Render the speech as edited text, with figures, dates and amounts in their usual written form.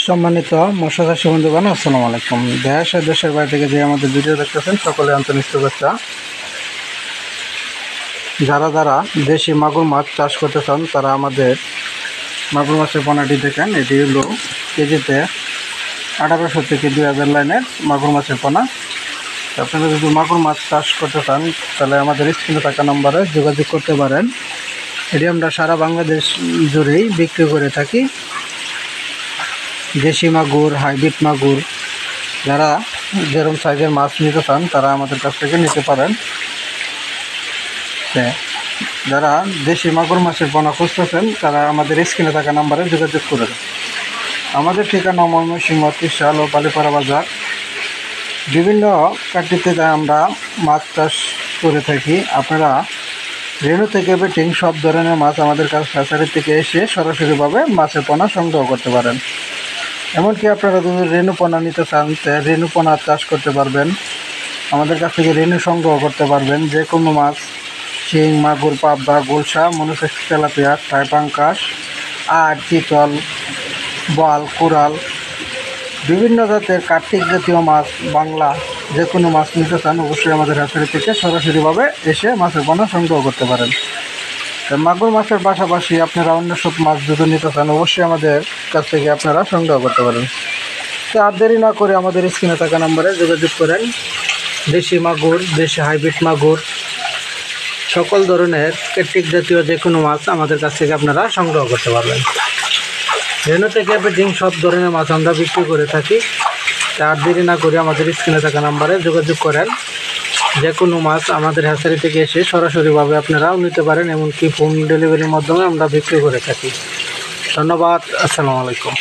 সম্মানিত মৎস্য চাষী বন্ধুগণ, আসসালামু আলাইকুম। দেশ ও দেশের বাইরে থেকে যে আমাদের ভিডিও দেখতেছেন সকলে আন্তরিক শুভেচ্ছা। যারা দেশি মাগুর মাছ চাষ করতে চান তারা আমাদের মাগুর মাছের পোনাটি দেখেন। এটি হলো কেজিতে 1800 থেকে 2000 লাইনের মাগুর মাছের পোনা। আপনারা যদি মাগুর মাছ চাষ করতে চান তাহলে আমাদের স্ক্রিনে থাকা নম্বরে যোগাযোগ করতে পারেন। এটি আমরা সারা বাংলাদেশ জুড়েই বিক্রি করে থাকি। দেশি মাগুর, হাইব্রিড মাগুর, যারা যেরকম সাইজের মাছ নিতে চান তারা আমাদের কাছ থেকে নিতে পারেন। যারা দেশি মাগুর মাছের পোনা খুঁজতেছেন তারা আমাদের স্ক্রিনে থাকা নাম্বারে যোগাযোগ করেন। আমাদের ঠিকানা ময়মনসিংহ ত্রিশাল ও বালিপাড়া বাজার। বিভিন্ন কাটিতে আমরা মাছ চাষ করে থাকি। আপনারা রেণু থেকে বেটিং সব ধরনের মাছ আমাদের কাছ হ্যাচারি থেকে এসে সরাসরিভাবে মাছের পোনা সংগ্রহ করতে পারেন। এমনকি আপনারা যদি রেণু পোনা নিতে চান রেণু পোনা চাষ করতে পারবেন। আমাদের কাছ থেকে রেণু সংগ্রহ করতে পারবেন। যে কোনো মাছ, শিং, মাগুর, পাবদা, গোলসা, মনোসেক্স, তেলাপিয়া, টাই পাঙ্কাশ, আর চিতল, বোয়াল, কোরাল, বিভিন্ন জাতের কার্তিক জাতীয় মাছ, বাংলা যে কোনো মাছ নিতে চান অবশ্যই আমাদের হ্যাচারি থেকে সরাসরিভাবে এসে মাছের পোনা সংগ্রহ করতে পারেন। মাগুর মাছের পাশাপাশি আপনারা অন্য সব মাছ যদি নিতে চান অবশ্যই আমাদের কাছ থেকে আপনারা সংগ্রহ করতে পারেন। তো আর দেরি না করে আমাদের স্ক্রিনে থাকা নম্বরে যোগাযোগ করেন। দেশি মাগুর, দেশি হাইব্রিড মাগুর, সকল ধরনের কার্তিক জাতীয় যে কোনো মাছ আমাদের কাছ থেকে আপনারা সংগ্রহ করতে পারবেন। রেণু থেকে বেটিং সব ধরনের মাছ আমরা বিক্রি করে থাকি। আর দেরি না করে আমাদের স্ক্রিনে থাকা নম্বরে যোগাযোগ করেন। যে কোনো মাছ আমাদের হ্যাচারি থেকে এসে সরাসরিভাবে আপনারাও নিতে পারেন। এমনকি হোম ডেলিভারির মাধ্যমে আমরা বিক্রি করে থাকি। ধন্যবাদ। আসসালামু আলাইকুম।